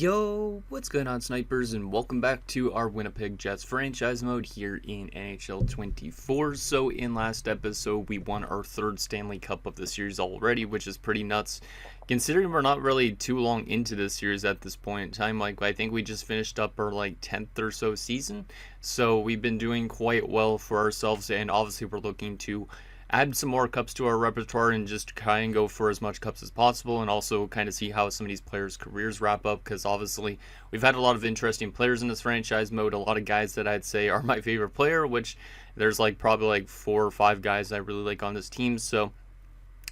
Yo, what's going on, snipers, and welcome back to our Winnipeg Jets franchise mode here in NHL 24. So in last episode, we won our third Stanley Cup of the series already, which is pretty nuts, considering we're not really too long into this series at this point in time. Like, I think we just finished up our 10th or so season, so we've been doing quite well for ourselves, and obviously we're looking to add some more cups to our repertoire and just try and go for as much cups as possible, and also kind of see how some of these players' careers wrap up, because obviously we've had a lot of interesting players in this franchise mode, a lot of guys that I'd say are my favorite player, which there's probably 4 or 5 guys I really like on this team. So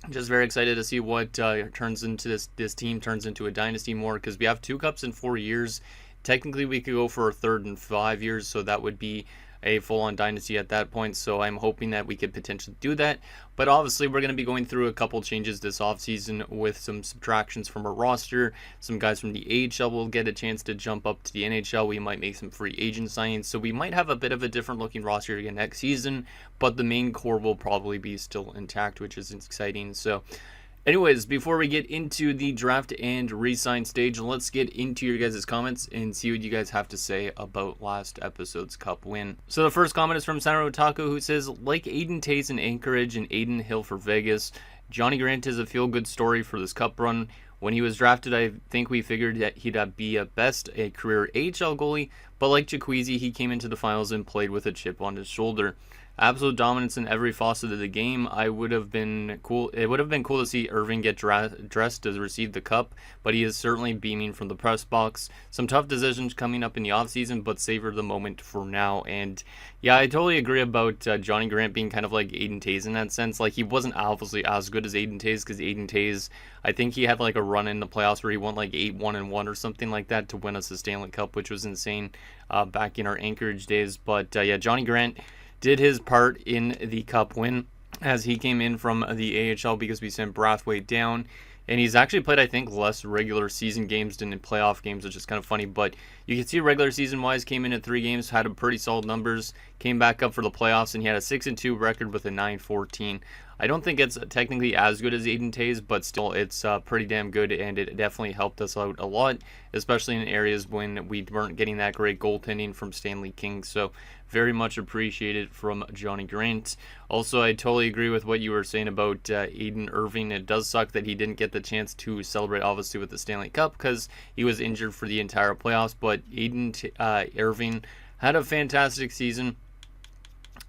I'm just very excited to see what turns into this team turns into a dynasty more, because we have 2 cups in 4 years. Technically we could go for a third in 5 years, so that would be a full-on dynasty at that point, so I'm hoping that we could potentially do that. But obviously we're going to be going through a couple changes this offseason with some subtractions from our roster. Some guys from the AHL will get a chance to jump up to the NHL. We might make some free agent signings, so we might have a bit of a different looking roster again next season, but the main core will probably be still intact, which is exciting. So anyways, before we get into the draft and re-sign stage, let's get into your guys' comments and see what you guys have to say about last episode's cup win. So the first comment is from Sanro Taco, who says, like Aiden Tays in Anchorage and Aiden Hill for Vegas, Johnny Grant is a feel-good story for this cup run. When he was drafted, I think we figured that he'd be at best a career AHL goalie, but like Jaqueezi, he came into the finals and played with a chip on his shoulder. Absolute dominance in every facet of the game. It would have been cool to see Irving get dressed to receive the cup, but he is certainly beaming from the press box. Some tough decisions coming up in the offseason, but savor the moment for now. And yeah, I totally agree about Johnny Grant being kind of like Aiden Tays in that sense. He wasn't obviously as good as Aiden Tays, because Aiden Tays, I think he had a run in the playoffs where he won 8-1-1 or something like that to win us the Stanley Cup, which was insane back in our Anchorage days. But yeah, Johnny Grant did his part in the cup win, as he came in from the AHL because we sent Brathwaite down, and he's actually played, I think, less regular season games than in playoff games, which is kind of funny. But you can see regular season wise, came in at 3 games, had a pretty solid numbers, came back up for the playoffs, and he had a 6-2 record with a 9-14. I don't think it's technically as good as Aiden Tays, but still it's pretty damn good, and it definitely helped us out a lot, especially in areas when we weren't getting that great goaltending from Stanley King. So very much appreciated from Johnny Grant. Also, I totally agree with what you were saying about Aiden Irving. It does suck that he didn't get the chance to celebrate, obviously, with the Stanley Cup, because he was injured for the entire playoffs, but Aiden Irving had a fantastic season.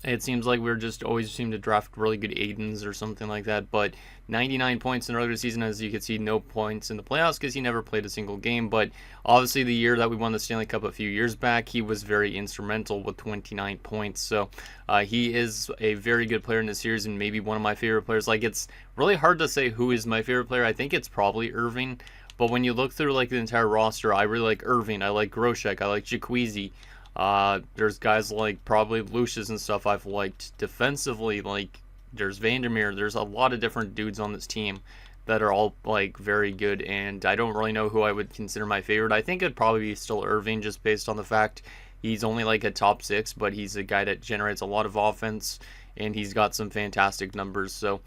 It seems like we're just always seem to draft really good Aidens or something like that, but 99 points in the regular season, as you can see, no points in the playoffs because he never played a single game. But obviously the year that we won the Stanley Cup a few years back, he was very instrumental with 29 points. So he is a very good player in the series, and maybe one of my favorite players. It's really hard to say who is my favorite player. I think it's probably Irving, but when you look through the entire roster, I really like Irving, I like Groshek, I like Jaqueezi. There's guys like probably Lucius and stuff I've liked. Defensively, there's Vandermeer. There's a lot of different dudes on this team that are all very good, and I don't really know who I would consider my favorite. I think it'd probably be still Irving, just based on the fact he's only a top 6, but he's a guy that generates a lot of offense, and he's got some fantastic numbers. So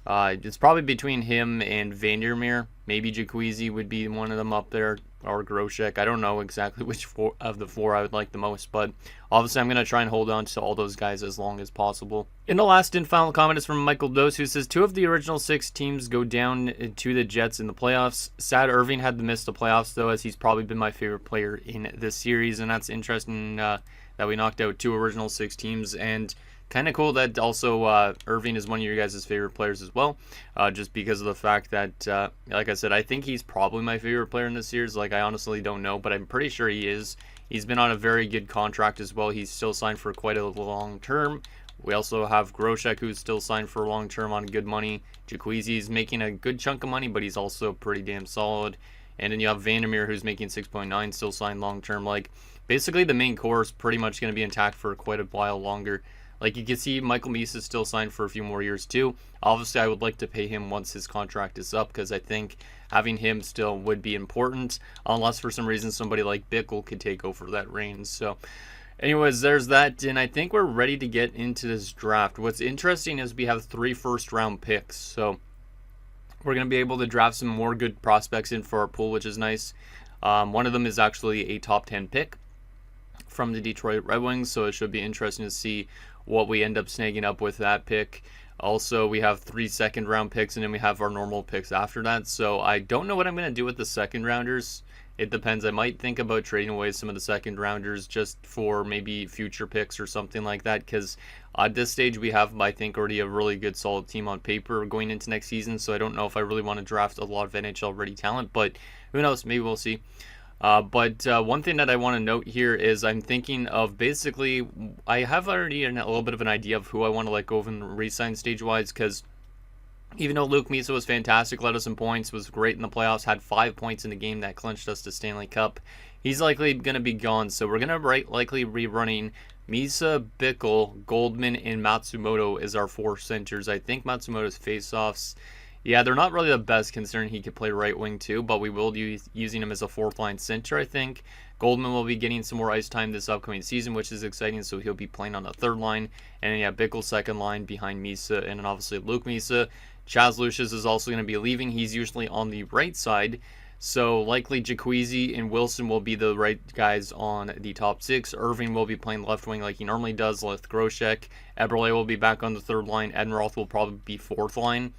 it's probably between him and Vandermeer. Maybe Jaqueezi would be one of them up there, or Groshek. I don't know exactly which of the 4 I would like the most, but obviously I'm going to try and hold on to all those guys as long as possible. And the last and final comment is from Michael Dose, who says, 2 of the original 6 teams go down to the Jets in the playoffs. Sad Irving had to miss the playoffs, though, as he's probably been my favorite player in this series, and that's interesting that we knocked out 2 original 6 teams, and kind of cool that also Irving is one of your guys' favorite players as well, just because of the fact that, like I said, I think he's probably my favorite player in this series. I honestly don't know, but I'm pretty sure he is. He's been on a very good contract as well. He's still signed for quite a long term. We also have Groshek, who's still signed for long term on good money. Jaqueezi's making a good chunk of money, but he's also pretty damn solid. And then you have Vandermeer, who's making 6.9, still signed long term. Basically the main core is pretty much going to be intact for quite a while longer. You can see, Michael Meese is still signed for a few more years too. Obviously, I would like to pay him once his contract is up, because I think having him still would be important, unless for some reason somebody like Bickle could take over that reign. So anyways, there's that, and I think we're ready to get into this draft. What's interesting is we have 3 first-round picks, so we're going to be able to draft some more good prospects in for our pool, which is nice. One of them is actually a top 10 pick from the Detroit Red Wings, so it should be interesting to see what we end up snagging up with that pick. Also, we have 3 second-round picks, and then we have our normal picks after that. So I don't know what I'm going to do with the second-rounders. It depends. I might think about trading away some of the second-rounders just for maybe future picks or something like that, because at this stage we have, I think, already a really good, solid team on paper going into next season. So I don't know if I really want to draft a lot of NHL-ready talent, but who knows? Maybe we'll see. But one thing that I want to note here is I'm thinking of basically, I have already a little bit of an idea of who I want to let go of in Resign stage-wise, because even though Luke Misa was fantastic, led us in points, was great in the playoffs, had 5 points in the game that clinched us to Stanley Cup, he's likely going to be gone. So we're going to likely be running Misa, Bickle, Goldman, and Matsumoto as our 4 centers. I think Matsumoto's face-offs, yeah, they're not really the best considering he could play right wing too, but we will be using him as a 4th line center, I think. Goldman will be getting some more ice time this upcoming season, which is exciting, so he'll be playing on the 3rd line. And then, yeah, Bickle 2nd line behind Misa, and then obviously Luke Misa. Chaz Lucius is also going to be leaving. He's usually on the right side, so likely Jacuzzi and Wilson will be the right guys on the top 6. Irving will be playing left wing like he normally does with Groshek. Eberle will be back on the 3rd line. Edenroth will probably be 4th line.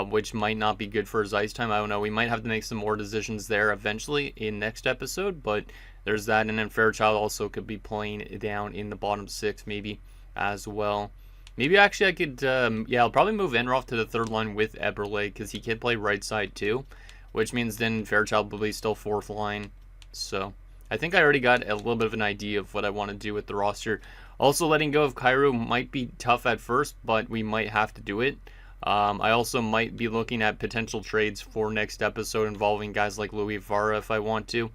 Which might not be good for his ice time. I don't know. We might have to make some more decisions there eventually in next episode, but there's that. And then Fairchild also could be playing down in the bottom 6 maybe as well. Maybe actually I could, I'll probably move Enroth to the 3rd line with Eberle because he can play right side too, which means then Fairchild will be still 4th line. So I think I already got a little bit of an idea of what I want to do with the roster. Also, letting go of Cairo might be tough at first, but we might have to do it. I also might be looking at potential trades for next episode involving guys like Louis Vara if I want to.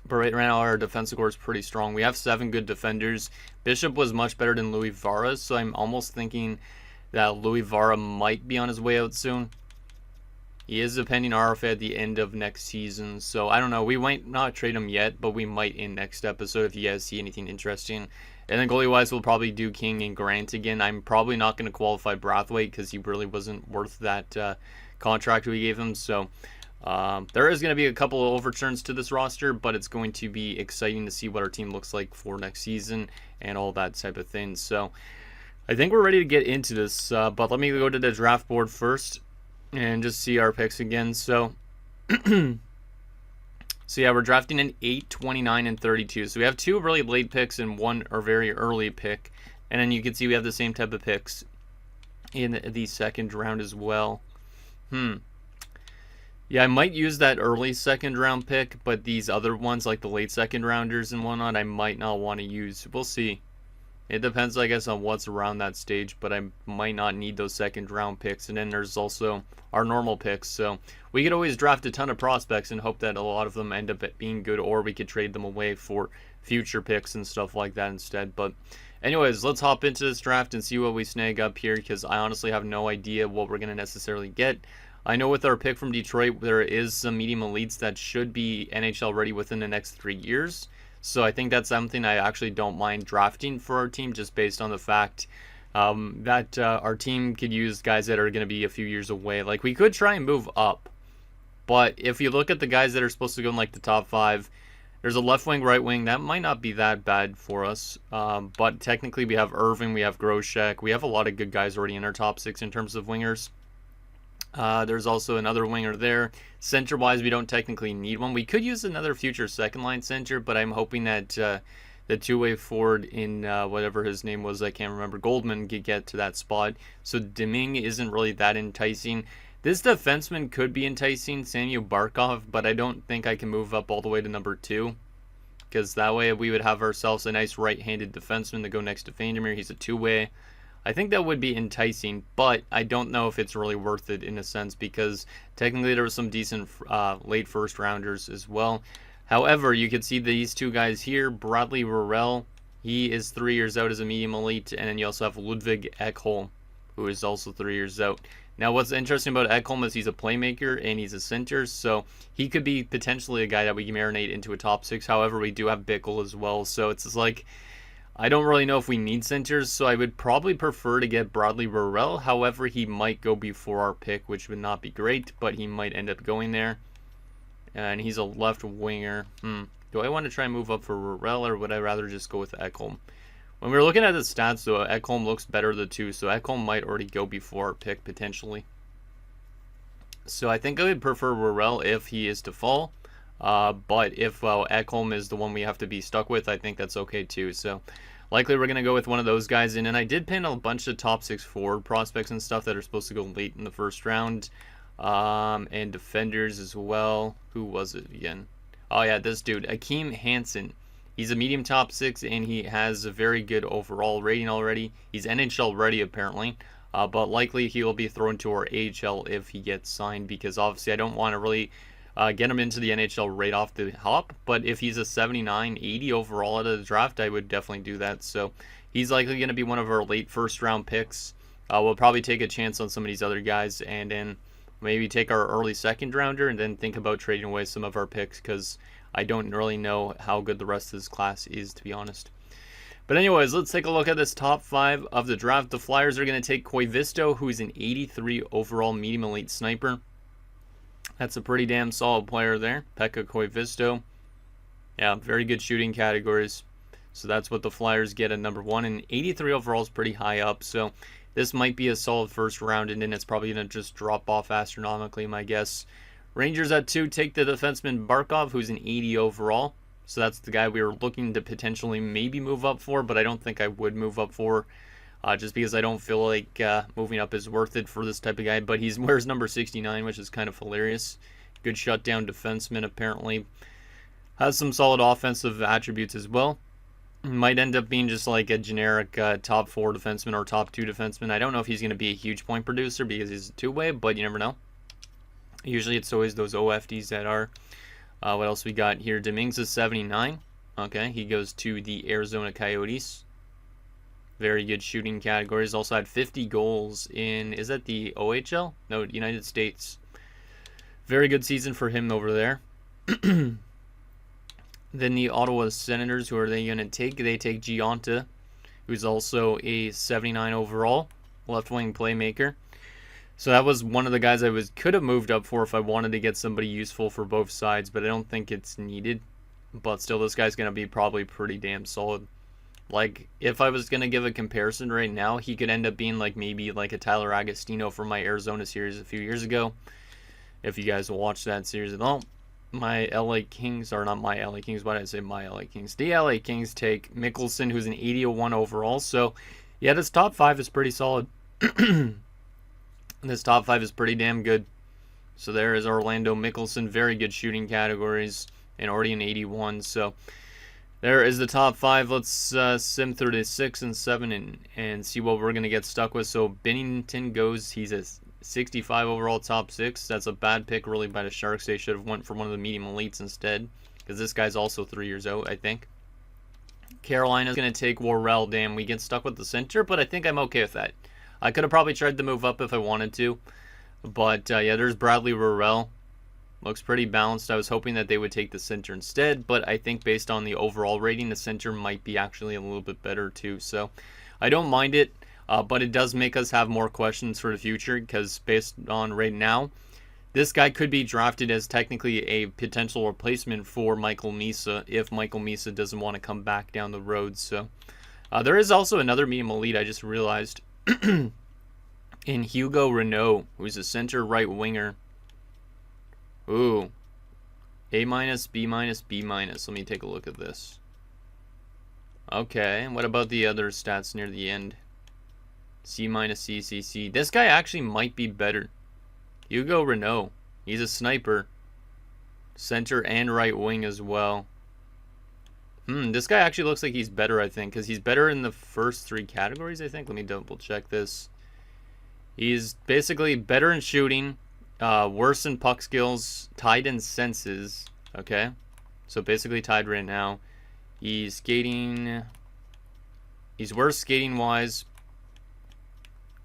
But right now our defensive core is pretty strong. We have 7 good defenders. Bishop was much better than Louis Vara, so I'm almost thinking that Louis Vara might be on his way out soon. He is a pending RFA at the end of next season, so I don't know. We might not trade him yet, but we might in next episode if you guys see anything interesting. And then goalie-wise, we'll probably do King and Grant again. I'm probably not going to qualify Brathwaite because he really wasn't worth that contract we gave him. So there is going to be a couple of overturns to this roster, but it's going to be exciting to see what our team looks like for next season and all that type of thing. So I think we're ready to get into this, but let me go to the draft board first and just see our picks again. So So yeah, we're drafting an 8, 29, and 32. So we have 2 really late picks and 1 or very early pick. And then you can see we have the same type of picks in the 2nd round as well. Yeah, I might use that early 2nd round pick, but these other ones, like the late 2nd rounders and whatnot, I might not want to use. We'll see. It depends, I guess, on what's around that stage, but I might not need those 2nd round picks. And then there's also our normal picks. So we could always draft a ton of prospects and hope that a lot of them end up being good, or we could trade them away for future picks and stuff like that instead. But anyways, let's hop into this draft and see what we snag up here, because I honestly have no idea what we're going to necessarily get. I know with our pick from Detroit, there is some medium elites that should be NHL ready within the next 3 years. So I think that's something I actually don't mind drafting for our team, just based on the fact that our team could use guys that are going to be a few years away. Like, we could try and move up, but if you look at the guys that are supposed to go in like the top 5, there's a left wing, right wing. That might not be that bad for us, but technically we have Irving, we have Groshek. We have a lot of good guys already in our top 6 in terms of wingers. There's also another winger there. Center-wise, we don't technically need one. We could use another future 2nd line center, but I'm hoping that the 2-way forward in whatever his name was, I can't remember, Goldman, could get to that spot. So Deming isn't really that enticing. This defenseman could be enticing, Samuel Barkov, but I don't think I can move up all the way to number 2, because that way we would have ourselves a nice right-handed defenseman to go next to Vandermeer. He's a 2-way. I think that would be enticing, but I don't know if it's really worth it in a sense, because technically there were some decent late 1st rounders as well. However, you can see these 2 guys here. Bradley Rorell, he is 3 years out as a medium elite, and then you also have Ludwig Ekholm, who is also 3 years out. Now, what's interesting about Ekholm is he's a playmaker and he's a center, so he could be potentially a guy that we can marinate into a top 6. However, we do have Bickle as well, so it's just like, I don't really know if we need centers, so I would probably prefer to get Bradley Rorell. However, he might go before our pick, which would not be great, but he might end up going there. And he's a left winger. Do I want to try and move up for Rurel, or would I rather just go with Ekholm? When we're looking at the stats, though, Ekholm looks better than 2, so Ekholm might already go before our pick, potentially. So I think I would prefer Rurel if he is to fall. But if Ekholm is the one we have to be stuck with, I think that's okay too. So likely we're going to go with one of those guys in. And I did pin a bunch of top 6 forward prospects and stuff that are supposed to go late in the first round. And defenders as well. Who was it again? Oh yeah, this dude, Akeem Hansen. He's a medium top 6, and he has a very good overall rating already. He's NHL ready, apparently. But likely he will be thrown to our AHL if he gets signed, because obviously I don't want to really get him into the NHL right off the hop. But if he's a 79, 80 overall out of the draft, I would definitely do that. So he's likely going to be one of our late first round picks. We'll probably take a chance on some of these other guys, and then maybe take our early second rounder, and then think about trading away some of our picks, because I don't really know how good the rest of this class is, to be honest. But anyways, let's take a look at this top 5 of the draft. The Flyers are going to take Koivisto, who is an 83 overall medium elite sniper. That's a pretty damn solid player there, Pekka Koivisto. Yeah, very good shooting categories. So that's what the Flyers get at number 1. And 83 overall is pretty high up, so this might be a solid first round, and then it's probably going to just drop off astronomically, my guess. Rangers at 2 take the defenseman Barkov, who's an 80 overall. So that's the guy we were looking to potentially maybe move up for, but I don't think I would move up for, just because I don't feel like moving up is worth it for this type of guy. But he wears number 69, which is kind of hilarious. Good shutdown defenseman, apparently. Has some solid offensive attributes as well. Might end up being just like a generic top 4 defenseman or top 2 defenseman. I don't know if he's going to be a huge point producer because he's a two-way, but you never know. Usually it's always those OFDs that are. What else we got here? Dominguez is 79. Okay, he goes to the Arizona Coyotes. Very good shooting categories. Also had 50 goals in, is that the OHL? No, United States. Very good season for him over there. Then the Ottawa Senators, who are they going to take? They take Gionta, who's also a 79 overall left-wing playmaker. So that was one of the guys I could have moved up for if I wanted to get somebody useful for both sides, but I don't think it's needed. But still, this guy's going to be probably pretty damn solid. Like, if I was going to give a comparison right now, he could end up being like maybe like a Tyler Agostino from my Arizona series a few years ago. If you guys will watch that series at all. My LA Kings, or not my LA Kings, why did I say my LA Kings? The LA Kings take Mickelson, who's an 81 overall. So, yeah, this top 5 is pretty solid. This top 5 is pretty damn good. So there is Orlando Mickelson. Very good shooting categories. And already an 81. So there is the top 5. Let's sim through the 6 and 7 and see what we're going to get stuck with. So Binnington goes. He's a 65 overall top 6. That's a bad pick really by the Sharks. They should have went for one of the medium elites instead. Because this guy's also 3 years out, I think. Carolina's going to take Worrell. Damn, we get stuck with the center. But I think I'm okay with that. I could have probably tried to move up if I wanted to. But, yeah, there's Bradley Rurel. Looks pretty balanced. I was hoping that they would take the center instead. But I think based on the overall rating, the center might be actually a little bit better too. So I don't mind it. But it does make us have more questions for the future. Because based on right now, this guy could be drafted as technically a potential replacement for Michael Misa. If Michael Misa doesn't want to come back down the road. So there is also another medium elite I just realized. In Hugo Renault, who's a center right winger. Ooh. A-, B-, B-. Let me take a look at this. Okay, what about the other stats near the end? C-, C, C, C. This guy actually might be better. Hugo Renault. He's a sniper. Center and right wing as well. This guy actually looks like he's better, I think, because he's better in the first 3 categories, I think. Let me double check this. He's basically better in shooting, worse in puck skills, tied in senses, okay? So basically tied right now. He's skating, he's worse skating-wise,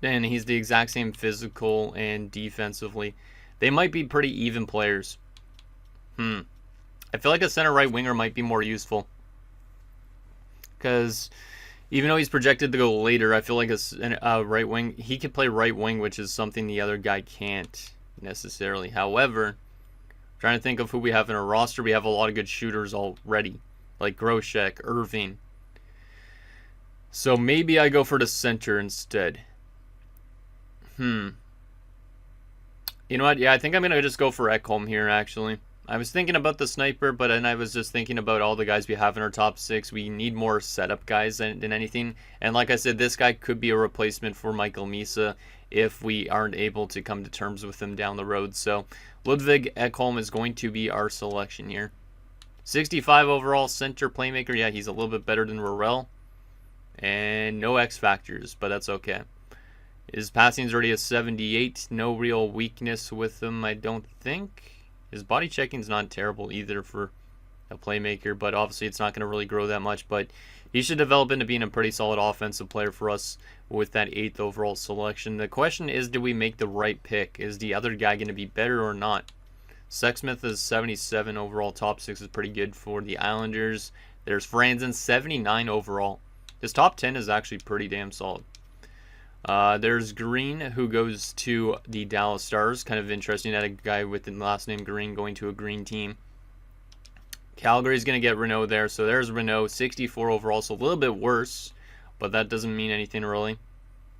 and he's the exact same physical and defensively. They might be pretty even players. I feel like a center right winger might be more useful. Because even though he's projected to go later, I feel like a right wing, he could play right wing, which is something the other guy can't necessarily. However, I'm Trying to think of who we have in our roster. We have a lot of good shooters already, like Groshek, Irving. So maybe I go for the center instead. You know what? Yeah, I think I'm going to just go for Ekholm here, actually. I was thinking about the sniper, but then I was just thinking about all the guys we have in our top 6. We need more setup guys than anything. And like I said, this guy could be a replacement for Michael Misa if we aren't able to come to terms with him down the road. So Ludwig Ekholm is going to be our selection here. 65 overall center playmaker. Yeah, he's a little bit better than Rorel. And no X factors, but that's okay. His passing is already a 78. No real weakness with him, I don't think. His body checking is not terrible either for a playmaker, but obviously it's not going to really grow that much. But he should develop into being a pretty solid offensive player for us with that 8th overall selection. The question is, do we make the right pick? Is the other guy going to be better or not? Sexsmith is 77 overall. Top 6 is pretty good for the Islanders. There's Franzen, 79 overall. His top 10 is actually pretty damn solid. There's Green, who goes to the Dallas Stars. Kind of interesting that a guy with the last name Green going to a green team. Calgary's going to get Renault there. So there's Renault, 64 overall. So a little bit worse, but that doesn't mean anything really.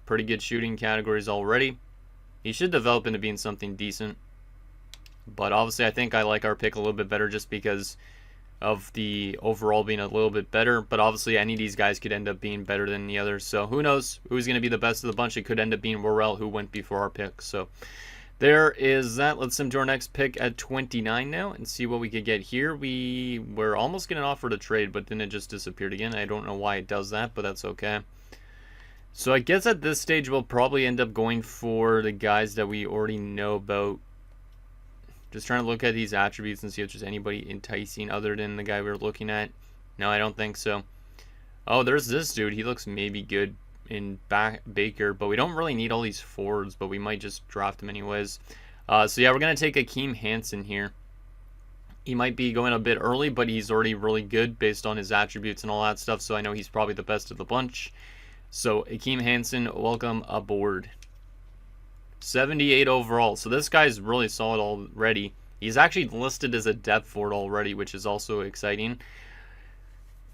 Pretty good shooting categories already. He should develop into being something decent. But obviously I think I like our pick a little bit better just because of the overall being a little bit better, but obviously any of these guys could end up being better than the others, so who knows who's going to be the best of the bunch. It could end up being Worrell, who went before our pick. So there is that. Let's sim to our next pick at 29 now and see what we could get here. We were almost getting offered a trade, but then it just disappeared again. I don't know why it does that, but that's okay. So I guess at this stage we'll probably end up going for the guys that we already know about. Just trying to look at these attributes and see if there's anybody enticing other than the guy we were looking at. No, I don't think so. Oh, there's this dude. He looks maybe good in Baker, but we don't really need all these forwards, but we might just draft him anyways. So yeah, we're going to take Akeem Hansen here. He might be going a bit early, but he's already really good based on his attributes and all that stuff, so I know he's probably the best of the bunch. So Akeem Hansen, welcome aboard. 78 overall. So this guy's really solid already. He's actually listed as a depth forward already, which is also exciting.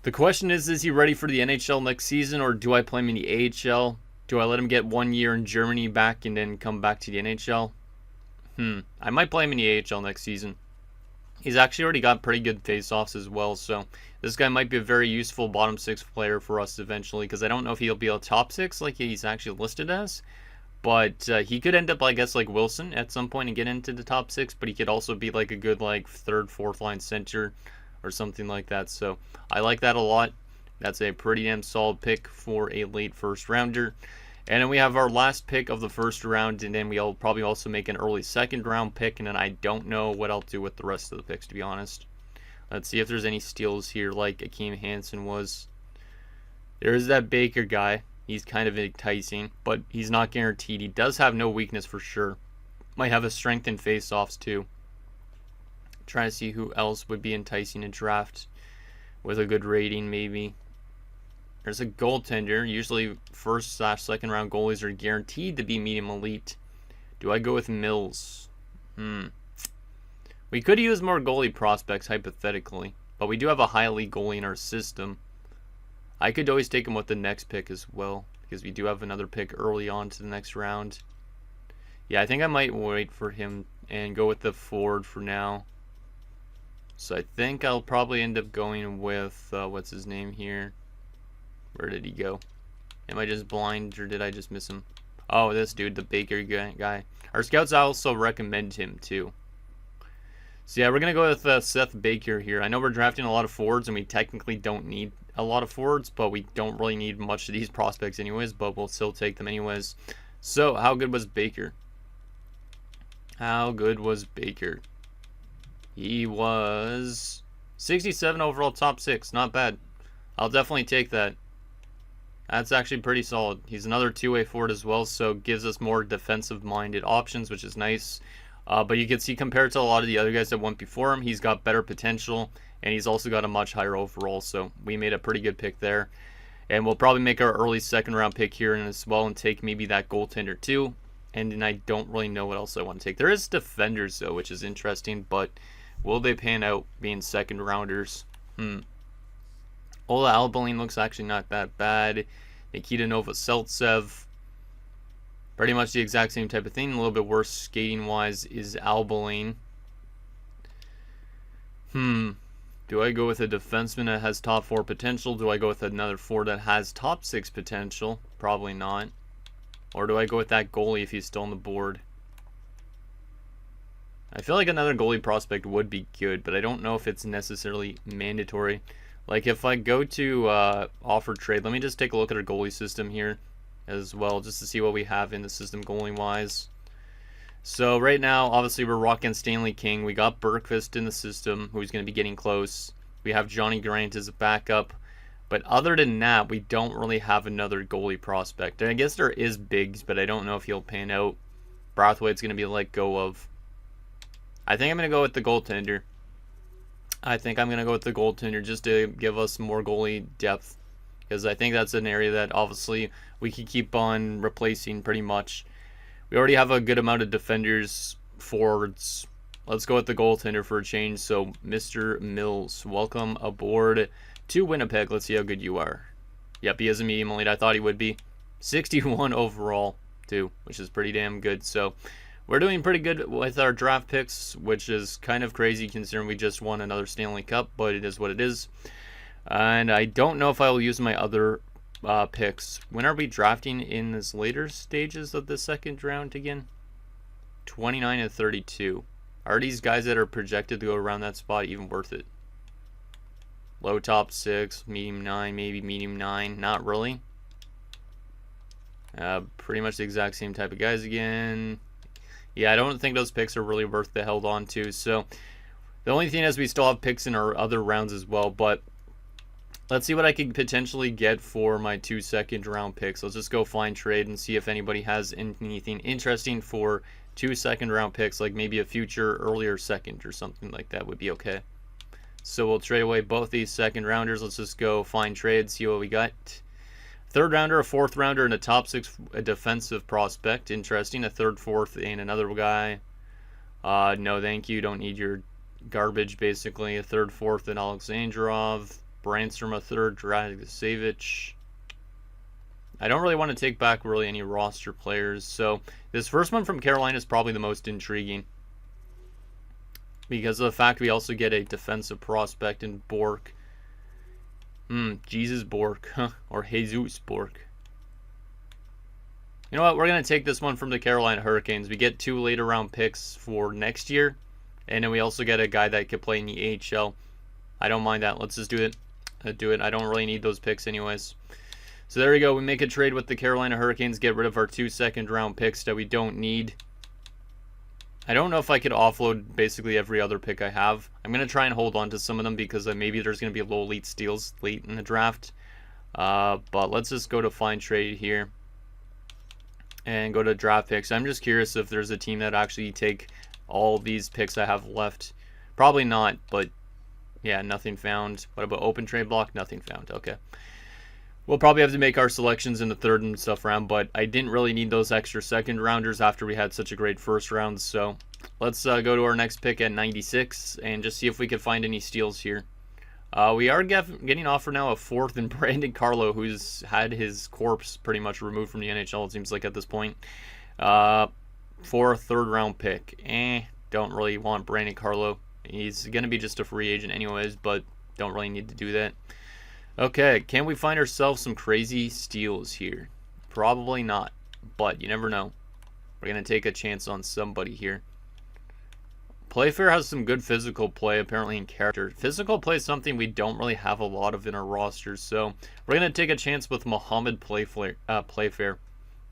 The question is he ready for the NHL next season, or do I play him in the AHL? Do I let him get 1 year in Germany back and then come back to the NHL? I might play him in the AHL next season. He's actually already got pretty good face-offs as well, so this guy might be a very useful bottom 6 player for us eventually, because I don't know if he'll be a top 6 like he's actually listed as. But he could end up, I guess, like Wilson at some point and get into the top 6. But he could also be like a good, like, 3rd, 4th line center or something like that. So I like that a lot. That's a pretty damn solid pick for a late first rounder. And then we have our last pick of the first round. And then we'll probably also make an early second round pick. And then I don't know what I'll do with the rest of the picks, to be honest. Let's see if there's any steals here like Akeem Hansen was. There's that Baker guy. He's kind of enticing, but he's not guaranteed. He does have no weakness for sure. Might have a strength in face-offs too. Trying to see who else would be enticing in draft with a good rating maybe. There's a goaltender. Usually first/second round goalies are guaranteed to be medium elite. Do I go with Mills? We could use more goalie prospects hypothetically, but we do have a high elite goalie in our system. I could always take him with the next pick as well, because we do have another pick early on to the next round. Yeah, I think I might wait for him and go with the forward for now. So I think I'll probably end up going with, what's his name here? Where did he go? Am I just blind, or did I just miss him? Oh, this dude, the Baker guy. Our scouts also recommend him too. So yeah, we're going to go with Seth Baker here. I know we're drafting a lot of forwards, and we technically don't need a lot of forwards, but we don't really need much of these prospects anyways, but we'll still take them anyways. So, how good was Baker? How good was Baker? He was 67 overall, top 6. Not bad. I'll definitely take that. That's actually pretty solid. He's another two-way forward as well, so gives us more defensive-minded options, which is nice. But you can see compared to a lot of the other guys that went before him, he's got better potential, and he's also got a much higher overall, so we made a pretty good pick there. And we'll probably make our early second round pick here as well and take maybe that goaltender too. And then I don't really know what else I want to take. There is defenders though, which is interesting, but Will they pan out being second rounders? Ola Albaline looks actually not that bad. Nikita Novoseltsev, pretty much the exact same type of thing. A little bit worse skating wise is Albaline. Do I go with a defenseman that has top 4 potential? Do I go with another 4 that has top 6 potential? Probably not. Or do I go with that goalie if he's still on the board? I feel like another goalie prospect would be good, but I don't know if it's necessarily mandatory. Like if I go to offer trade, let me just take a look at our goalie system here as well, just to see what we have in the system goalie wise. So right now, obviously we're rocking Stanley King. We got Bergqvist in the system, who's going to be getting close. We have Johnny Grant as a backup. But other than that, we don't really have another goalie prospect. And I guess there is Biggs, but I don't know if he'll pan out. Brathwaite's going to be let go of. I think I'm going to go with the goaltender. Just to give us more goalie depth. Because I think that's an area that obviously we can keep on replacing pretty much. We already have a good amount of defenders, forwards. Let's go with the goaltender for a change. So, Mr. Mills, welcome aboard to Winnipeg. Let's see how good you are. Yep, he is a medium elite. I thought he would be. 61 overall, too, which is pretty damn good. So, we're doing pretty good with our draft picks, which is kind of crazy considering we just won another Stanley Cup, but it is what it is. And I don't know if I will use my other picks. When are we drafting in this later stages of the second round again? 29 and 32. Are these guys that are projected to go around that spot even worth it? Low top 6, medium 9, maybe medium 9. Not really. Pretty much the exact same type of guys again. Yeah, I don't think those picks are really worth the held on to. So the only thing is we still have picks in our other rounds as well, but let's see what I can potentially get for my 2 second round picks. Let's just go find trade and see if anybody has anything interesting for 2 second round picks, like maybe a future earlier second or something like that would be okay. So we'll trade away both these second rounders. Let's just go find trade, see what we got. Third rounder, a fourth rounder, and a top 6 a defensive prospect. Interesting. A third, fourth, and another guy. No, thank you. Don't need your garbage, basically. A third, fourth, and Alexandrov. Brandstrom, a third, Dragicevic. I don't really want to take back really any roster players. So this first one from Carolina is probably the most intriguing, because of the fact we also get a defensive prospect in Bork. Jesus Bork, or Jesus Bork. You know what? We're going to take this one from the Carolina Hurricanes. We get 2 later round picks for next year, and then we also get a guy that could play in the AHL. I don't mind that. Let's just do it. I don't really need those picks anyways. So there we go. We make a trade with the Carolina Hurricanes, get rid of our 2 second round picks that we don't need. I don't know if I could offload basically every other pick I have. I'm going to try and hold on to some of them because maybe there's going to be low elite steals late in the draft. But let's just go to find trade here and go to draft picks. I'm just curious if there's a team that actually take all these picks I have left. Probably not, but yeah, nothing found. What about open trade block? Nothing found. Okay. We'll probably have to make our selections in the third and stuff round, but I didn't really need those extra second rounders after we had such a great first round. So let's go to our next pick at 96 and just see if we can find any steals here. We are getting offered now a fourth in Brandon Carlo, who's had his corpse pretty much removed from the NHL, it seems like at this point, for a third round pick. Don't really want Brandon Carlo. He's going to be just a free agent anyways, but don't really need to do that. Okay, can we find ourselves some crazy steals here? Probably not, but you never know. We're going to take a chance on somebody here. Playfair has some good physical play, apparently, in character. Physical play is something we don't really have a lot of in our rosters, so we're going to take a chance with Mohammed Playfair,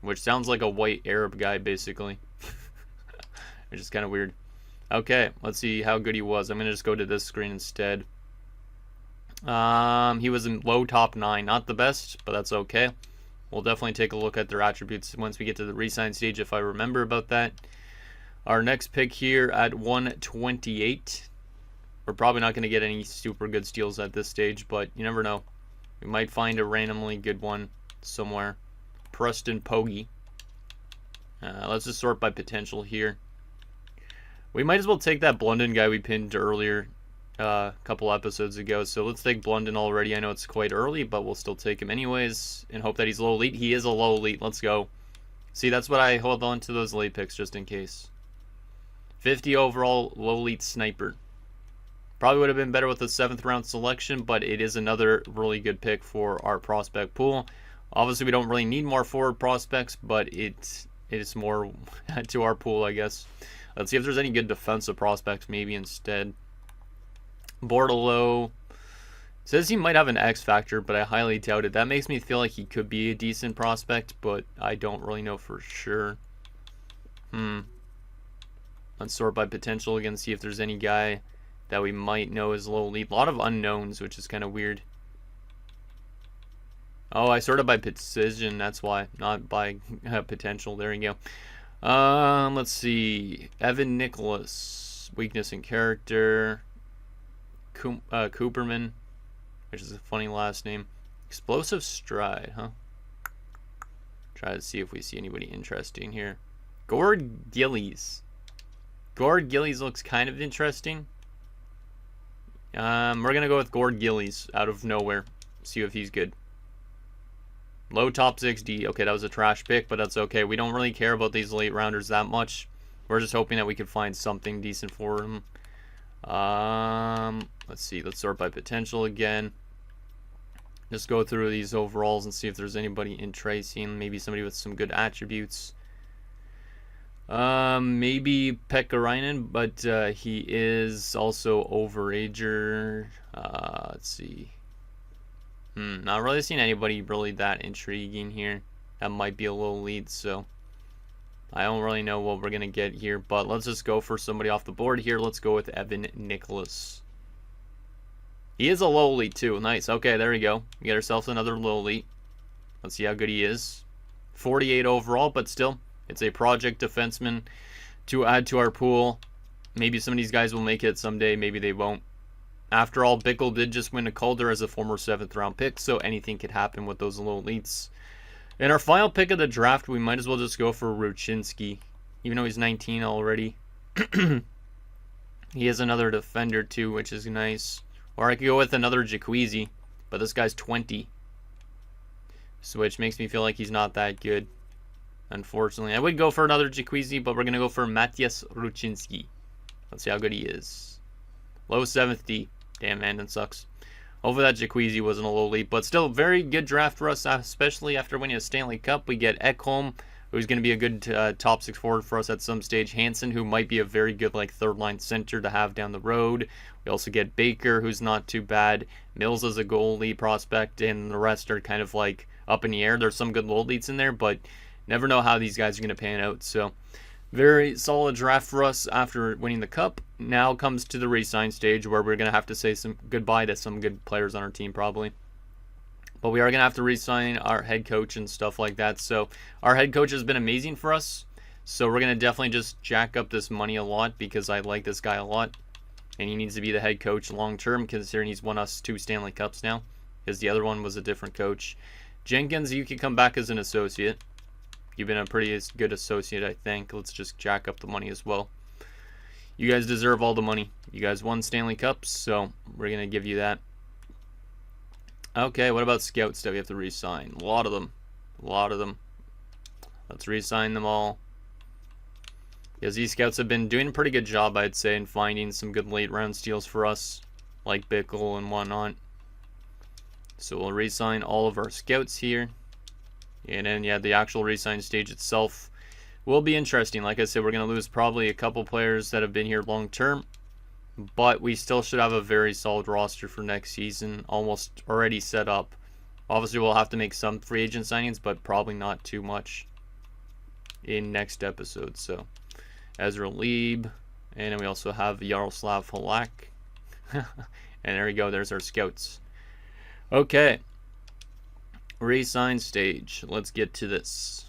which sounds like a white Arab guy, basically. Which is kind of weird. Okay, let's see how good he was. I'm going to just go to this screen instead. He was in low top 9. Not the best, but that's okay. We'll definitely take a look at their attributes once we get to the resign stage, if I remember about that. Our next pick here at 128. We're probably not going to get any super good steals at this stage, but you never know. We might find a randomly good one somewhere. Preston Pogge. Let's just sort by potential here. We might as well take that Blunden guy we pinned earlier a couple episodes ago. So let's take Blunden already. I know it's quite early, but we'll still take him anyways and hope that he's low elite. He is a low elite. Let's go. See, that's what I hold on to those late picks just in case. 50 overall, low elite sniper. Probably would have been better with a 7th round selection, but it is another really good pick for our prospect pool. Obviously, we don't really need more forward prospects, but it is more to our pool, I guess. Let's see if there's any good defensive prospects maybe instead. Bordelot says he might have an X factor, but I highly doubt it. That makes me feel like he could be a decent prospect, but I don't really know for sure. Let's sort by potential again, see if there's any guy that we might know is low elite. A lot of unknowns, which is kind of weird. Oh, I sorted by precision, that's why, not by potential. There you go. Let's see. Evan Nicholas, weakness and character. Cooperman, which is a funny last name. Explosive stride, huh? Try to see if we see anybody interesting here. Gord Gillies. Gord Gillies looks kind of interesting. We're going to go with Gord Gillies out of nowhere. See if he's good. Low top 6D. Okay, that was a trash pick, but that's okay. We don't really care about these late rounders that much. We're just hoping that we can find something decent for him. Let's see. Let's sort by potential again. Just go through these overalls and see if there's anybody interesting. Maybe somebody with some good attributes. Maybe Pekkarinen, but he is also overager. Let's see. Not really seeing anybody really that intriguing here. That might be a little lead, so I don't really know what we're going to get here. But let's just go for somebody off the board here. Let's go with Evan Nicholas. He is a low elite too. Nice. Okay, there we go. We get ourselves another low elite. Let's see how good he is. 48 overall, but still, it's a project defenseman to add to our pool. Maybe some of these guys will make it someday. Maybe they won't. After all, Bickle did just win a Calder as a former 7th round pick, so anything could happen with those low elites. In our final pick of the draft, we might as well just go for Ruchinski, even though he's 19 already. He has another defender too, which is nice. Or I could go with another Jacuzzi, but this guy's 20. So which makes me feel like he's not that good, unfortunately. I would go for another Jacuzzi, but we're going to go for Matthias Ruchinski. Let's see how good he is. Low 7th D. Damn, man, that sucks. Hopefully that Jacuzzi wasn't a low elite, but still very good draft for us, especially after winning a Stanley Cup. We get Ekholm, who's going to be a good top 6 forward for us at some stage. Hansen, who might be a very good like 3rd-line center to have down the road. We also get Baker, who's not too bad. Mills is a goalie prospect, and the rest are kind of like up in the air. There's some good low elites in there, but never know how these guys are going to pan out. So very solid draft for us after winning the cup. Now comes to the resign stage where we're going to have to say some goodbye to some good players on our team probably. But we are going to have to resign our head coach and stuff like that. So our head coach has been amazing for us. So we're going to definitely just jack up this money a lot because I like this guy a lot. And he needs to be the head coach long term considering he's won us 2 Stanley Cups now. Because the other one was a different coach. Jenkins, you can come back as an associate. You've been a pretty good associate, I think. Let's just jack up the money as well. You guys deserve all the money. You guys won Stanley Cups, so we're going to give you that. Okay, what about scouts that we have to re-sign? A lot of them. A lot of them. Let's re-sign them all. Because these scouts have been doing a pretty good job, I'd say, in finding some good late round steals for us. Like Bickle and whatnot. So we'll re-sign all of our scouts here. And then, yeah, the actual re-sign stage itself will be interesting. Like I said, we're going to lose probably a couple players that have been here long term. But we still should have a very solid roster for next season, almost already set up. Obviously, we'll have to make some free agent signings, but probably not too much in next episode. So, Ezra Lieb, and then we also have Yaroslav Halak. And there we go, there's our scouts. Okay. Resign stage. Let's get to this.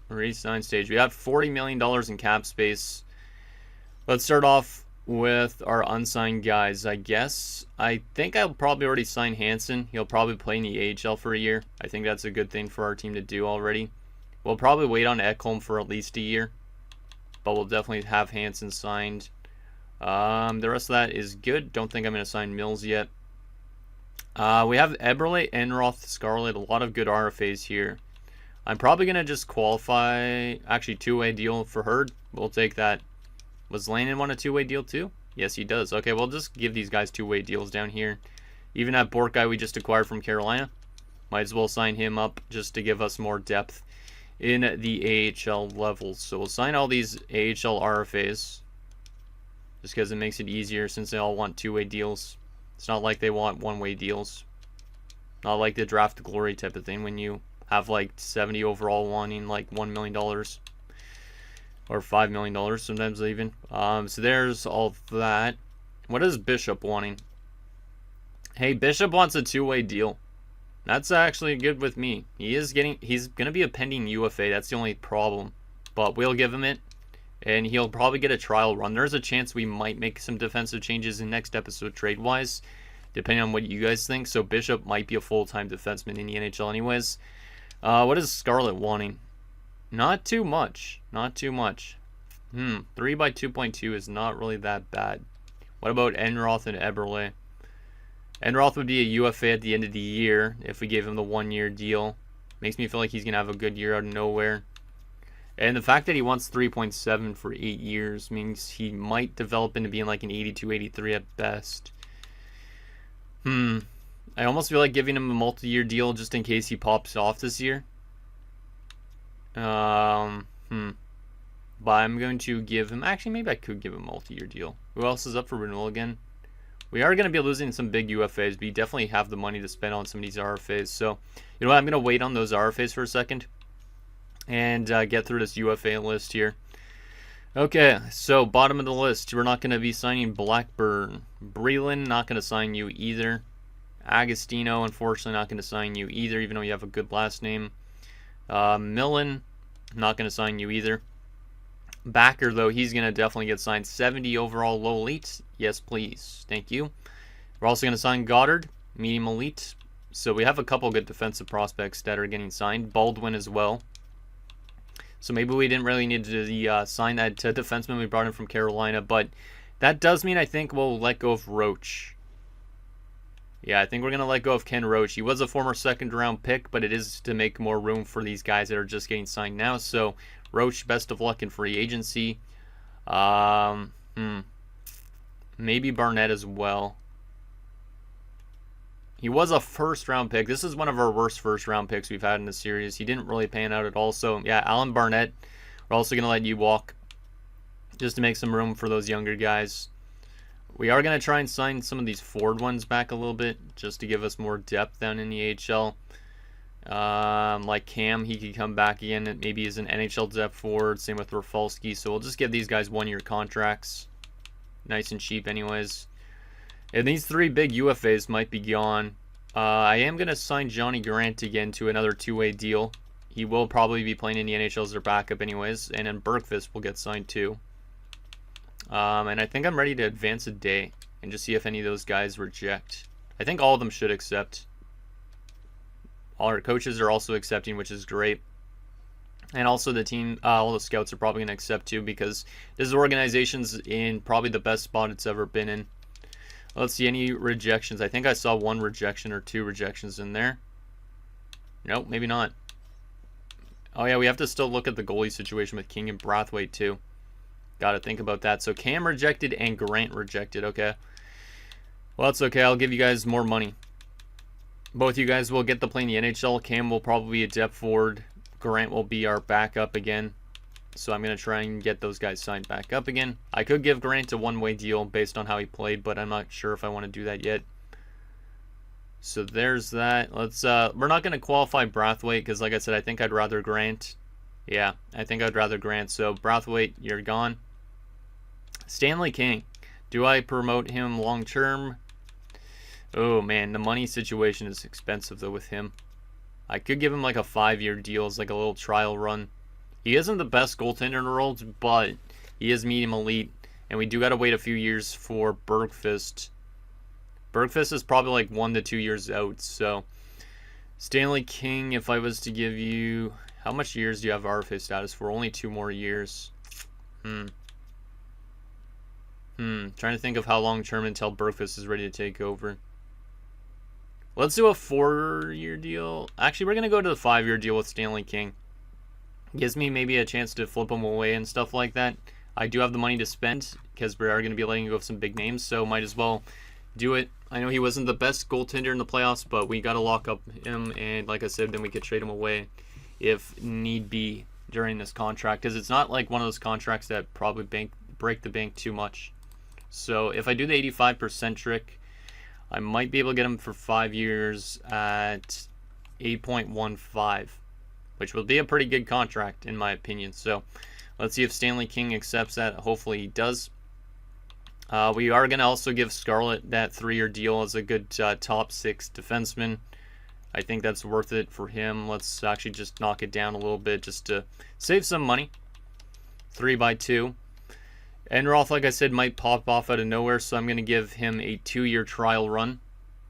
Resign stage. We got $40 million in cap space. Let's start off with our unsigned guys, I guess. I think I'll probably already sign Hansen. He'll probably play in the AHL for a year. I think that's a good thing for our team to do already. We'll probably wait on Ekholm for at least a year. But we'll definitely have Hansen signed. The rest of that is good. Don't think I'm going to sign Mills yet. We have Eberle, Enroth, Scarlett. A lot of good RFAs here. I'm probably going to just qualify. Actually, two-way deal for Hurd. We'll take that. Was Landon want a two-way deal too? Yes, he does. Okay, we'll just give these guys two-way deals down here. Even that Bork guy we just acquired from Carolina. Might as well sign him up just to give us more depth in the AHL levels. So we'll sign all these AHL RFAs just because it makes it easier since they all want two-way deals. It's not like they want one-way deals. Not like the draft glory type of thing when you have like 70 overall wanting like $1 million or $5 million sometimes even. So there's all that. What is Bishop wanting? Hey, Bishop wants a two-way deal. That's actually good with me. He's going to be a pending UFA. That's the only problem. But we'll give him it. And he'll probably get a trial run. There's a chance we might make some defensive changes in next episode trade-wise, depending on what you guys think. So Bishop might be a full-time defenseman in the NHL anyways. What is Scarlett wanting? Not too much. Not too much. 3 by 2.2 is not really that bad. What about Enroth and Eberle? Enroth would be a UFA at the end of the year if we gave him the 1-year deal. Makes me feel like he's going to have a good year out of nowhere. And the fact that he wants 3.7 for 8 years means he might develop into being like an 82, 83 at best. I almost feel like giving him a multi-year deal just in case he pops off this year. But I'm going to give him... Actually, maybe I could give him a multi-year deal. Who else is up for renewal again? We are going to be losing some big UFAs, but you definitely have the money to spend on some of these RFAs. So, you know what? I'm going to wait on those RFAs for a second and get through this UFA list here. Okay, so bottom of the list. We're not going to be signing Blackburn. Breland, not going to sign you either. Agostino, unfortunately, not going to sign you either, even though you have a good last name. Millen, not going to sign you either. Backer, though, he's going to definitely get signed. 70 overall low elite. Yes, please. Thank you. We're also going to sign Goddard, medium elite. So we have a couple good defensive prospects that are getting signed. Baldwin as well. So maybe we didn't really need to sign that defenseman we brought in from Carolina. But that does mean I think we'll let go of Roach. Yeah, I think we're going to let go of Ken Roach. He was a former second-round pick, but it is to make more room for these guys that are just getting signed now. So Roach, best of luck in free agency. Maybe Barnett as well. He was a first-round pick. This is one of our worst first-round picks we've had in the series. He didn't really pan out at all. So, yeah, Alan Barnett, we're also going to let you walk just to make some room for those younger guys. We are going to try and sign some of these forward ones back a little bit just to give us more depth down in the AHL. Like Cam, he could come back again and maybe as an NHL depth forward. Same with Rafalski. So we'll just give these guys 1-year contracts. Nice and cheap anyways. And these 3 big UFAs might be gone. I am going to sign Johnny Grant again to another 2-way deal. He will probably be playing in the NHL as their backup anyways. And then Bergqvist will get signed too. And I think I'm ready to advance a day and just see if any of those guys reject. I think all of them should accept. All our coaches are also accepting, which is great. And also the team, all the scouts are probably going to accept too because this organization's in probably the best spot it's ever been in. Let's see, any rejections. I think I saw 1 rejection or 2 rejections in there. Nope, maybe not. Oh yeah, we have to still look at the goalie situation with King and Brathwaite too. Got to think about that. So Cam rejected and Grant rejected. Okay. Well, that's okay. I'll give you guys more money. Both you guys will get to play in the NHL. Cam will probably be a depth forward. Grant will be our backup again. So I'm going to try and get those guys signed back up again. I could give Grant a 1-way deal based on how he played, but I'm not sure if I want to do that yet. So there's that. Let's we're not going to qualify Brathwaite because like I said, I think I'd rather Grant. Yeah, I think I'd rather Grant. So Brathwaite, you're gone. Stanley King. Do I promote him long term? Oh man, the money situation is expensive though with him. I could give him like a 5-year deal as like a little trial run. He isn't the best goaltender in the world, but he is medium elite. And we do got to wait a few years for Bergqvist. Bergqvist is probably like 1 to 2 years out. So Stanley King, if I was to give you... How much years do you have RFA status for? Only 2 more years. Trying to think of how long term until Bergfist is ready to take over. Let's do a 4-year deal. Actually, we're going to go to the 5-year deal with Stanley King. Gives me maybe a chance to flip him away and stuff like that. I do have the money to spend because we are going to be letting go of some big names, so might as well do it. I know he wasn't the best goaltender in the playoffs, but we got to lock up him, and like I said, then we could trade him away if need be during this contract, because it's not like one of those contracts that probably break the bank too much. So if I do the 85% trick, I might be able to get him for 5 years at 8.15, which will be a pretty good contract in my opinion. So let's see if Stanley King accepts that. Hopefully he does. We are going to also give Scarlett that 3-year deal as a good top 6 defenseman. I think that's worth it for him. Let's actually just knock it down a little bit just to save some money. 3x2. Enroth, like I said, might pop off out of nowhere, so I'm going to give him a 2-year trial run.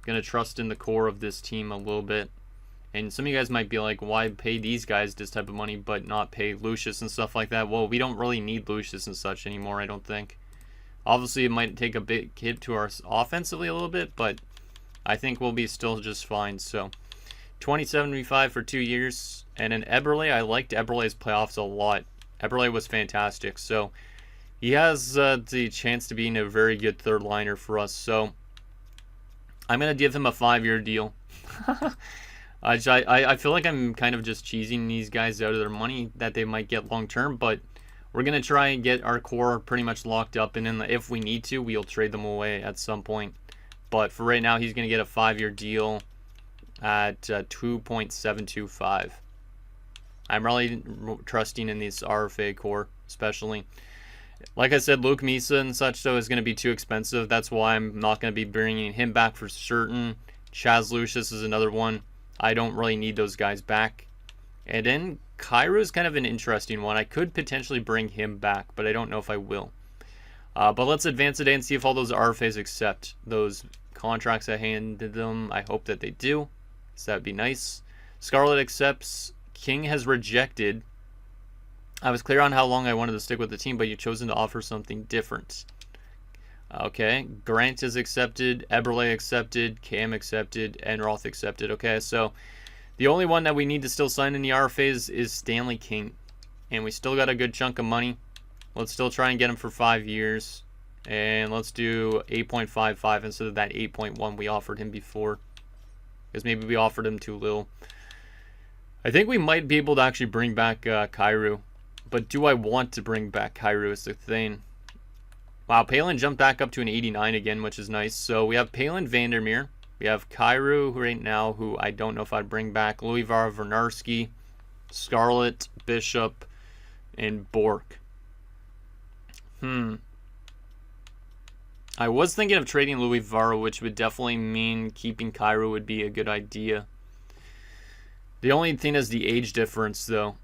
Going to trust in the core of this team a little bit. And some of you guys might be like, why pay these guys this type of money but not pay Lucius and stuff like that? Well, we don't really need Lucius and such anymore, I don't think. Obviously, it might take a big hit to our offensively a little bit, but I think we'll be still just fine. So, 2075 for 2 years. And then Eberle, I liked Eberle's playoffs a lot. Eberle was fantastic, so he has the chance to be in a very good third liner for us. So I'm going to give him a 5-year deal. I feel like I'm kind of just cheesing these guys out of their money that they might get long term, but we're going to try and get our core pretty much locked up, and then if we need to, we'll trade them away at some point. But for right now, he's going to get a 5-year deal at 2.725. I'm really trusting in this RFA core, especially. Like I said, Luke Misa and such, though, is going to be too expensive. That's why I'm not going to be bringing him back for certain. Chaz Lucius is another one. I don't really need those guys back. And then Cairo is kind of an interesting one. I could potentially bring him back, but I don't know if I will. But let's advance today and see if all those RFAs accept those contracts I handed them. I hope that they do, so that would be nice. Scarlett accepts. King has rejected. I was clear on how long I wanted to stick with the team, but you've chosen to offer something different. Okay, Grant is accepted, Eberle accepted, Cam accepted, and Roth accepted. Okay, so the only one that we need to still sign in the RFAs is Stanley King. And we still got a good chunk of money. Let's still try and get him for 5 years. And let's do 8.55 instead of that 8.1 we offered him before. Because maybe we offered him too little. I think we might be able to actually bring back Cairo. But do I want to bring back Cairo is the thing. Wow, Palin jumped back up to an 89 again, which is nice. So we have Palin Vandermeer. We have Cairo right now, who I don't know if I'd bring back. Louis Varnarski, Scarlett, Bishop, and Bork. I was thinking of trading Louis Vara, which would definitely mean keeping Cairo would be a good idea. The only thing is the age difference, though.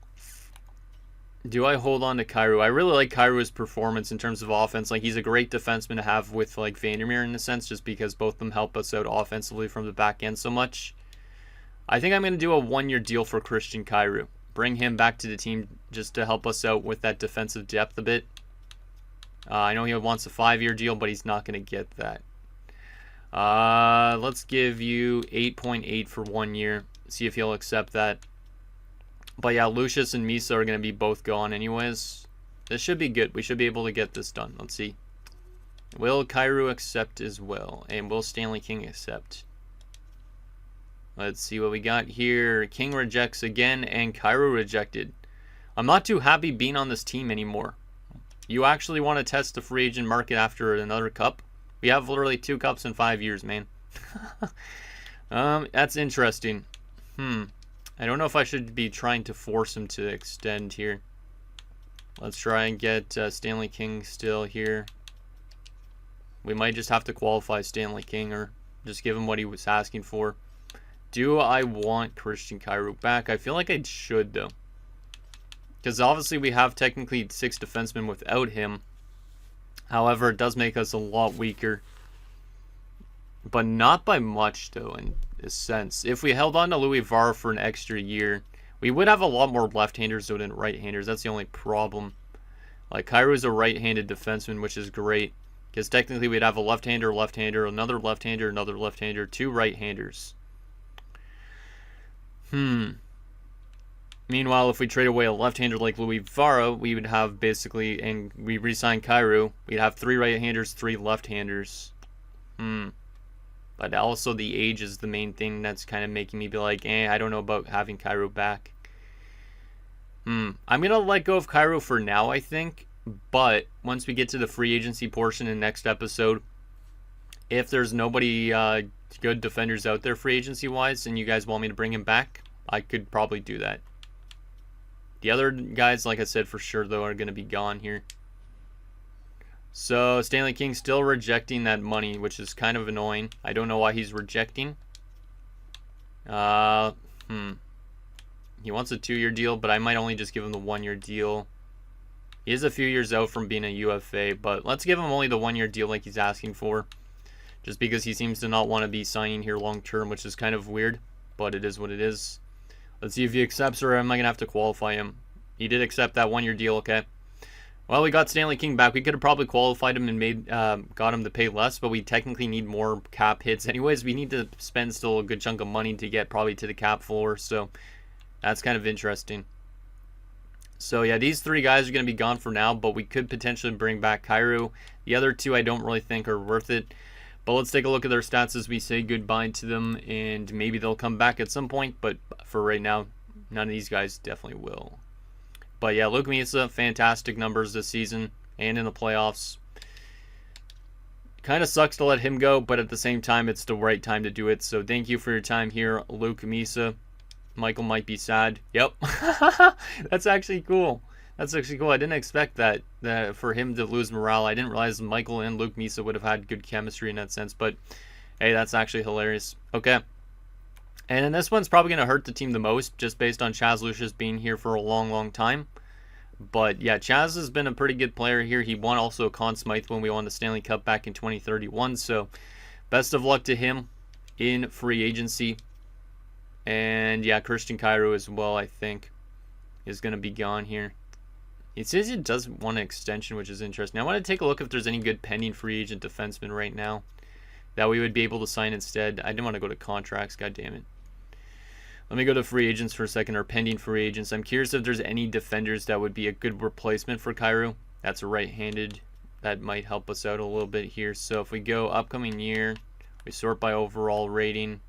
Do I hold on to Cairo? I really like Cairo's performance in terms of offense. Like, he's a great defenseman to have with, like, Vandermeer in a sense, just because both of them help us out offensively from the back end so much. I think I'm going to do a 1-year deal for Christian Cairo. Bring him back to the team just to help us out with that defensive depth a bit. I know he wants a 5-year deal, but he's not going to get that. Let's give you 8.8 for 1 year. See if he'll accept that. But yeah, Lucius and Misa are going to be both gone anyways. This should be good. We should be able to get this done. Let's see. Will Cairo accept as well? And will Stanley King accept? Let's see what we got here. King rejects again, and Cairo rejected. I'm not too happy being on this team anymore. You actually want to test the free agent market after another cup? We have literally 2 cups in 5 years, man. That's interesting. I don't know if I should be trying to force him to extend here. Let's try and get Stanley King still here. We might just have to qualify Stanley King or just give him what he was asking for. Do I want Christian Cairo back? I feel like I should, though. Because obviously we have technically 6 defensemen without him. However, it does make us a lot weaker. But not by much, though, in a sense. If we held on to Louis Vara for an extra year, we would have a lot more left-handers than right-handers. That's the only problem. Like, Cairo's a right-handed defenseman, which is great. Because technically we'd have a left-hander, another left-hander, two right-handers. Meanwhile, if we trade away a left-hander like Louis Vara, we would have basically, and we re-sign Kyrou, we'd have three right-handers, three left-handers. But also the age is the main thing that's kind of making me be like, I don't know about having Kyrou back. I'm going to let go of Kyrou for now, I think. But once we get to the free agency portion in the next episode, if there's nobody good defenders out there free agency-wise and you guys want me to bring him back, I could probably do that. The other guys, like I said, for sure, though, are going to be gone here. So, Stanley King still rejecting that money, which is kind of annoying. I don't know why he's rejecting. He wants a 2-year deal, but I might only just give him the 1-year deal. He is a few years out from being a UFA, but let's give him only the 1-year deal like he's asking for. Just because he seems to not want to be signing here long-term, which is kind of weird, but it is what it is. Let's see if he accepts, or am I going to have to qualify him? He did accept that 1-year deal, okay. Well, we got Stanley King back. We could have probably qualified him and got him to pay less, but we technically need more cap hits. Anyways, we need to spend still a good chunk of money to get probably to the cap floor, so that's kind of interesting. So, yeah, these 3 guys are going to be gone for now, but we could potentially bring back Kyrou. The other 2 I don't really think are worth it. But let's take a look at their stats as we say goodbye to them, and maybe they'll come back at some point, but for right now, none of these guys definitely will. But yeah, Luke Misa, fantastic numbers this season and in the playoffs. Kind of sucks to let him go, but at the same time, it's the right time to do it. So thank you for your time here, Luke Misa. Michael might be sad. Yep. That's actually cool. That's actually cool. I didn't expect that for him to lose morale. I didn't realize Michael and Luke Misa would have had good chemistry in that sense. But, hey, that's actually hilarious. Okay. And then this one's probably going to hurt the team the most, just based on Chaz Lucius being here for a long, long time. But, yeah, Chaz has been a pretty good player here. He won also a Conn Smythe when we won the Stanley Cup back in 2031. So, best of luck to him in free agency. And, yeah, Christian Kyrou as well, I think, is going to be gone here. It says he does want an extension, which is interesting. I want to take a look if there's any good pending free agent defensemen right now that we would be able to sign instead. I didn't want to go to contracts, god damn it. Let me go to free agents for a second, or pending free agents. I'm curious if there's any defenders that would be a good replacement for Kyrou. That's a right-handed. That might help us out a little bit here. So if we go upcoming year, we sort by overall rating.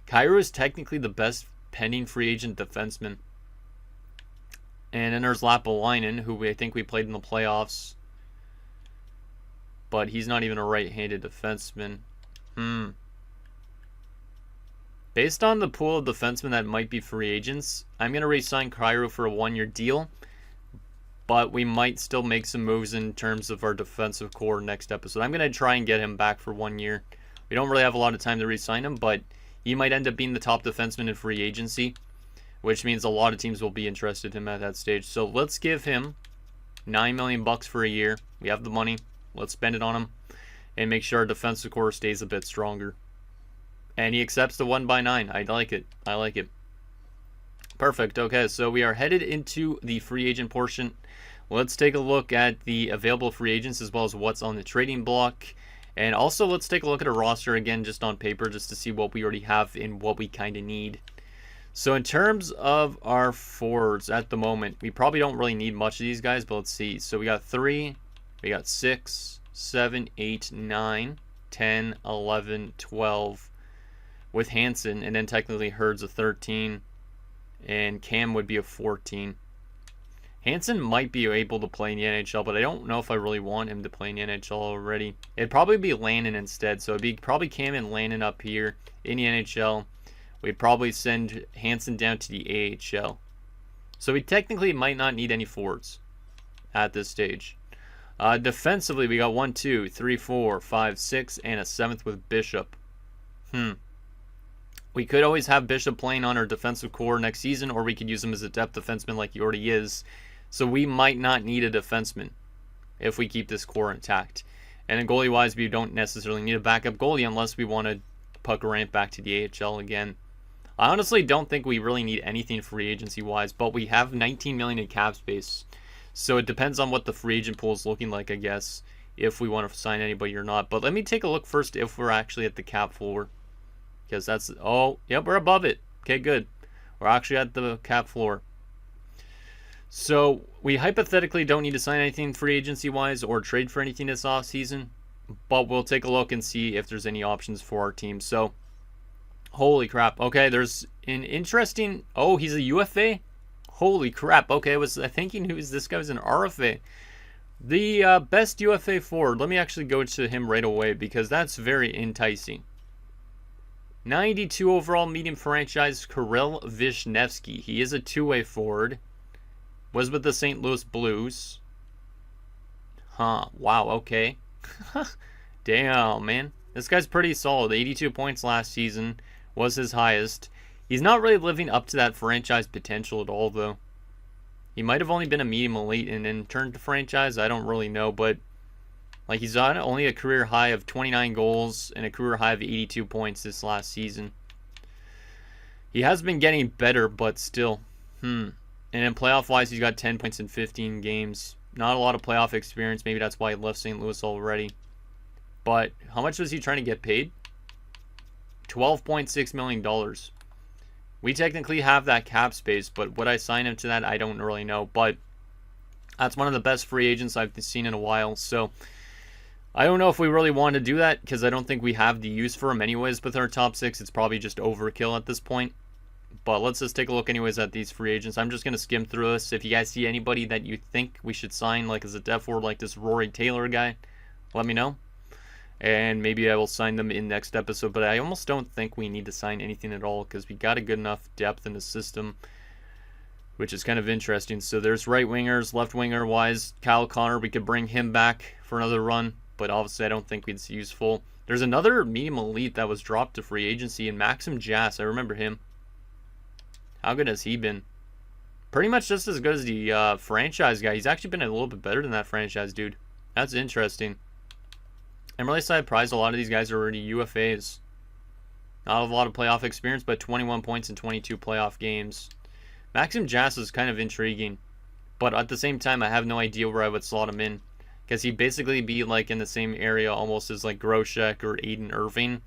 Kyrou is technically the best pending free agent defenseman. And then there's Lapalainen, who I think we played in the playoffs. But he's not even a right-handed defenseman. Based on the pool of defensemen that might be free agents, I'm going to re-sign Kyrou for a 1-year deal. But we might still make some moves in terms of our defensive core next episode. I'm going to try and get him back for 1 year. We don't really have a lot of time to re-sign him, but he might end up being the top defenseman in free agency, which means a lot of teams will be interested in him at that stage. So let's give him $9 million for a year. We have the money. Let's spend it on him and make sure our defensive core stays a bit stronger. And he accepts the 1/9. I like it. I like it. Perfect. Okay, so we are headed into the free agent portion. Let's take a look at the available free agents as well as what's on the trading block. And also let's take a look at a roster again just on paper just to see what we already have and what we kind of need. So in terms of our forwards at the moment, we probably don't really need much of these guys, but let's see. So we got 3, we got 6, 7, 8, 9, 10, 11, 12 with Hansen, and then technically Hurd's a 13, and Cam would be a 14. Hansen might be able to play in the NHL, but I don't know if I really want him to play in the NHL already. It'd probably be Lannon instead, so it'd be probably Cam and Lannon up here in the NHL. We'd probably send Hansen down to the AHL. So we technically might not need any forwards at this stage. Defensively, we got 1, 2, 3, 4, 5, 6, and a 7th with Bishop. We could always have Bishop playing on our defensive core next season, or we could use him as a depth defenseman like he already is. So we might not need a defenseman if we keep this core intact. And then goalie-wise, we don't necessarily need a backup goalie unless we want to puck Rant back to the AHL again. I honestly don't think we really need anything free agency-wise, but we have $19 million in cap space. So it depends on what the free agent pool is looking like, I guess. if we want to sign anybody or not. But let me take a look first if we're actually at the cap floor. Because that's... Oh, yep, we're above it. Okay, good. We're actually at the cap floor. So, we hypothetically don't need to sign anything free agency-wise or trade for anything this offseason. But we'll take a look and see if there's any options for our team. So, holy crap. Okay, there's an interesting... Oh, he's a UFA? Holy crap. Okay, I was thinking this guy was an RFA. The best UFA forward. Let me actually go to him right away because that's very enticing. 92 overall medium franchise, Kirill Vishnevsky. He is a two-way forward. Was with the St. Louis Blues. Huh. Wow, okay. Damn, man. This guy's pretty solid. 82 points last season was his highest. He's not really living up to that franchise potential at all, though. He might have only been a medium elite and then turned to franchise. I don't really know, but like he's on only a career high of 29 goals and a career high of 82 points this last season. He has been getting better, but still. And in playoff-wise, he's got 10 points in 15 games. Not a lot of playoff experience. Maybe that's why he left St. Louis already. But how much was he trying to get paid? $12.6 million. We technically have that cap space, but would I sign him to that? I don't really know. But that's one of the best free agents I've seen in a while. So I don't know if we really want to do that because I don't think we have the use for him anyways with our top six. It's probably just overkill at this point. But let's just take a look anyways at these free agents. I'm just going to skim through this. If you guys see anybody that you think we should sign, like as a depth forward, like this Rory Taylor guy, let me know. And maybe I will sign them in next episode. But I almost don't think we need to sign anything at all because we got a good enough depth in the system, which is kind of interesting. So there's right wingers, left winger wise. Kyle Connor, we could bring him back for another run. But obviously I don't think it's useful. There's another medium elite that was dropped to free agency. And Maxim Jass, I remember him. How good has he been? Pretty much just as good as the franchise guy. He's actually been a little bit better than that franchise dude. That's interesting. I'm really surprised a lot of these guys are already UFAs. Not a lot of playoff experience, but 21 points in 22 playoff games. Maxim Jass is kind of intriguing. But at the same time, I have no idea where I would slot him in. Because he'd basically be like in the same area almost as like Groshek or Aiden Irving.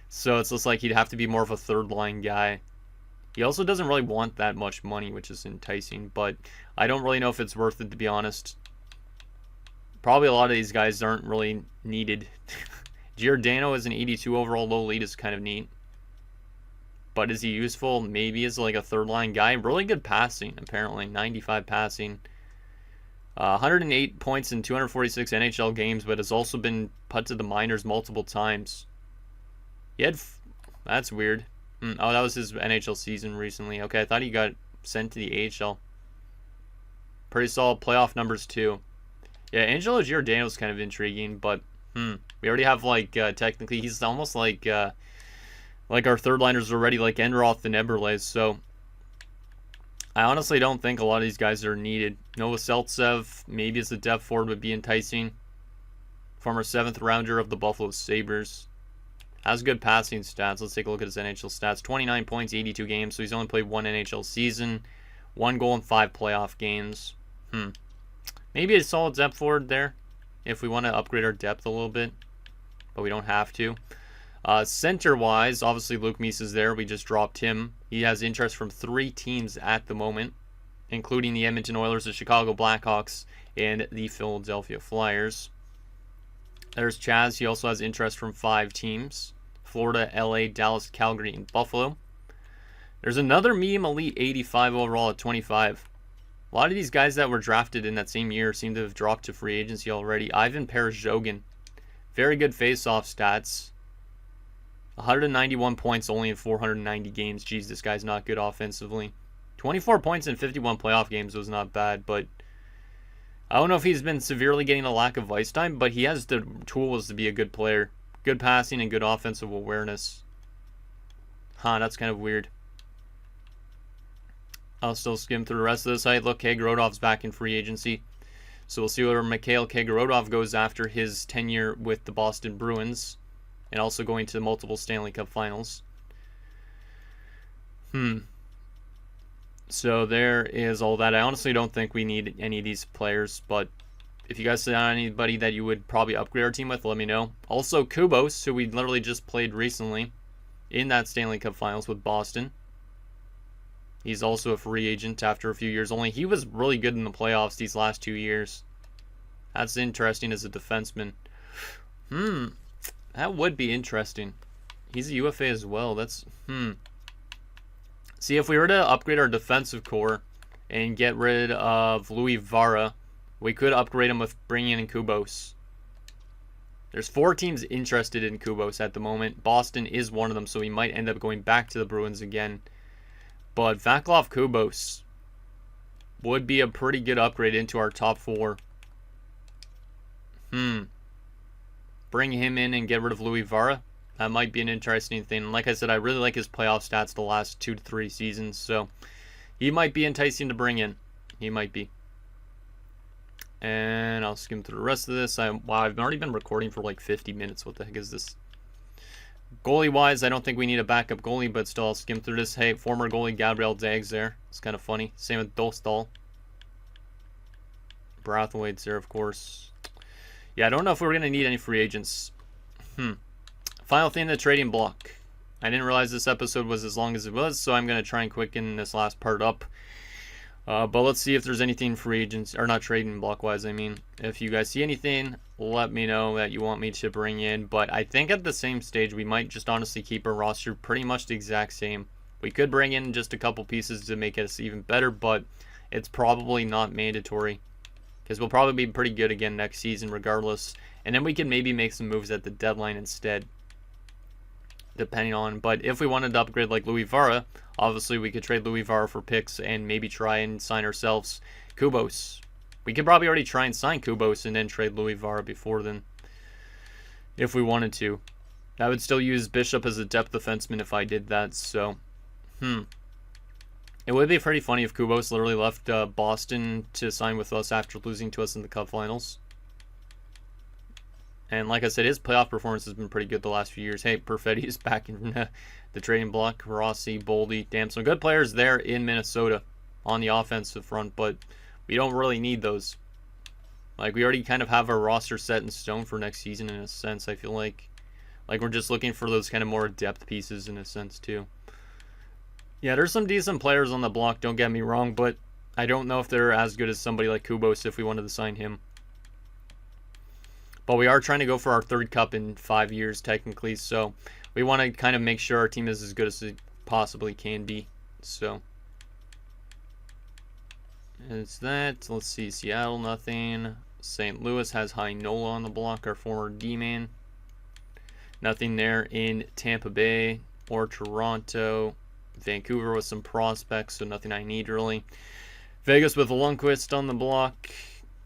So it's just like he'd have to be more of a third line guy. He also doesn't really want that much money, which is enticing. But I don't really know if it's worth it, to be honest. Probably a lot of these guys aren't really needed. Giordano is an 82 overall low lead is kind of neat. But is he useful? Maybe as like a third line guy. Really good passing, apparently. 95 passing. 108 points in 246 NHL games, but has also been put to the minors multiple times. He had... That's weird. Oh, that was his NHL season recently. Okay, I thought he got sent to the AHL. Pretty solid playoff numbers, too. Yeah, Angelo Giordano is kind of intriguing, but we already have, like, technically, he's almost like our third liners already, like Enroth and Eberle, so I honestly don't think a lot of these guys are needed. Novoseltsev, maybe as a depth forward, would be enticing. Former 7th rounder of the Buffalo Sabres. Has good passing stats. Let's take a look at his NHL stats. 29 points, 82 games, so he's only played one NHL season. 1 goal in 5 playoff games. Maybe a solid depth forward there if we want to upgrade our depth a little bit, but we don't have to. Center-wise, obviously Luke Mies is there. We just dropped him. He has interest from 3 teams at the moment, including the Edmonton Oilers, the Chicago Blackhawks, and the Philadelphia Flyers. There's Chaz. He also has interest from 5 teams. Florida, LA, Dallas, Calgary, and Buffalo. There's another medium elite 85 overall at 25. A lot of these guys that were drafted in that same year seem to have dropped to free agency already. Ivan Perezhogin. Very good face-off stats. 191 points only in 490 games. Jeez, this guy's not good offensively. 24 points in 51 playoff games was not bad, but I don't know if he's been severely getting a lack of ice time, but he has the tools to be a good player. Good passing and good offensive awareness. That's kind of weird. I'll still skim through the rest of the site. Look, Kagorodov's back in free agency. So we'll see where Mikhail Kagorodov goes after his tenure with the Boston Bruins. And also going to multiple Stanley Cup finals. So there is all that. I honestly don't think we need any of these players. But If you guys saw anybody that you would probably upgrade our team with, let me know. Also, Kubos, who we literally just played recently in that Stanley Cup Finals with Boston. He's also a free agent after a few years only. He was really good in the playoffs these last 2 years. That's interesting as a defenseman. That would be interesting. He's a UFA as well. That's, See, if we were to upgrade our defensive core and get rid of Louis Vara, we could upgrade him with bringing in Kubos. There's 4 teams interested in Kubos at the moment. Boston is one of them, so we might end up going back to the Bruins again. But Vaclav Kubos would be a pretty good upgrade into our top 4. Bring him in and get rid of Louis Vara. That might be an interesting thing. Like I said, I really like his playoff stats the last 2 to 3 seasons. So he might be enticing to bring in. He might be. And I'll skim through the rest of this. Wow, I've already been recording for like 50 minutes. What the heck is this? Goalie-wise, I don't think we need a backup goalie, but still, I'll skim through this. Hey, former goalie Gabriel Dags there. It's kind of funny. Same with Dostal. Brathwaite's there, of course. Yeah, I don't know if we're going to need any free agents. Final thing, the trading block. I didn't realize this episode was as long as it was, so I'm going to try and quicken this last part up. But let's see if there's anything free agents, or not trading block-wise, I mean. If you guys see anything, let me know that you want me to bring in. But I think at the same stage, we might just honestly keep our roster pretty much the exact same. We could bring in just a couple pieces to make us even better, but it's probably not mandatory. Because we'll probably be pretty good again next season regardless. And then we can maybe make some moves at the deadline instead. Depending on, but if we wanted to upgrade like Louis Vara, obviously we could trade Louis Vara for picks and maybe try and sign ourselves Kubos. We could probably already try and sign Kubos and then trade Louis Vara before then, if we wanted to. I would still use Bishop as a depth defenseman if I did that, so, It would be pretty funny if Kubos literally left Boston to sign with us after losing to us in the Cup Finals. And like I said, his playoff performance has been pretty good the last few years. Hey, Perfetti is back in the trading block. Rossi, Boldy, damn, some good players there in Minnesota on the offensive front, but we don't really need those. Like, we already kind of have our roster set in stone for next season in a sense. I feel like we're just looking for those kind of more depth pieces in a sense too. Yeah, there's some decent players on the block, don't get me wrong, but I don't know if they're as good as somebody like Kubos if we wanted to sign him. But we are trying to go for our 3rd cup in 5 years, technically. So we want to kind of make sure our team is as good as it possibly can be. So it's that. Let's see. Seattle, nothing. St. Louis has Heinola on the block, our former D-man. Nothing there in Tampa Bay or Toronto. Vancouver with some prospects, so nothing I need really. Vegas with Lundqvist on the block.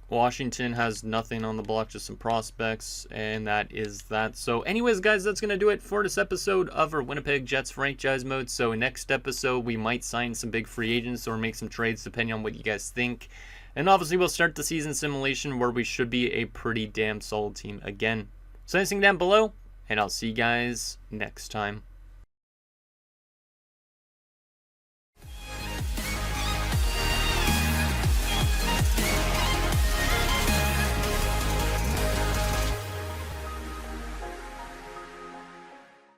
Washington has nothing on the block, just some prospects, and that is that. So anyways, guys, that's going to do it for this episode of our Winnipeg Jets franchise mode. So next episode, we might sign some big free agents or make some trades depending on what you guys think. And obviously, we'll start the season simulation where we should be a pretty damn solid team again. So anything down below, and I'll see you guys next time.